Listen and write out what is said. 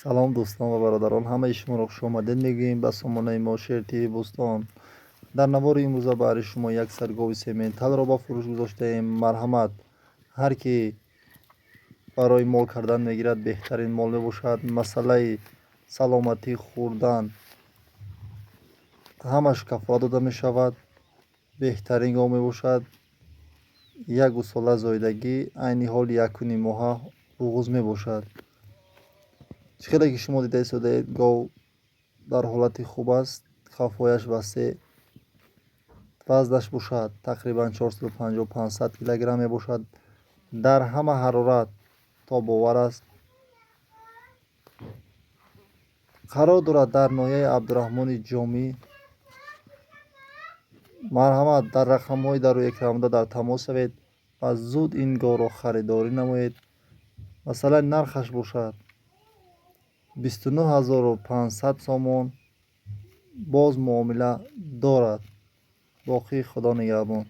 салом дӯстон ва бародарон, ҳамаи шуморо хушомадед мегӯем ба сомонаи мо Шер ТВ Бӯстон. дар навори имрӯза баҳри шумо як саргови сементалро ба фурӯш гузоштаем. марҳамат, ҳар ки барои мол кардан мегирад беҳтарин мол мебошад. масъалаи саломатӣ хӯрдан ҳамаш кафолат дода мешавад. беҳтарин гов мебошад. як гусола зоидагӣ айни ҳоли 1 моҳа буғуз мебошад. чиқадар ки шумо дида истодаед, гов дар ҳолати хуб аст, хафояш васеъ, вазнаш бошад тақрибан 450-500 килограмм мебошад. дар ҳама ҳарорат тобовар аст. қарор дорад дар ноҳияи Абдураҳмони Ҷомӣ. марҳамат, дар рақамҳои дар рӯи экран омада дар тамос шавед ва зуд ин говро харидорӣ намоед. масалан, нархаш бошад 29500 сомон. боз муомила дорад. боқӣ худо нигаҳбон.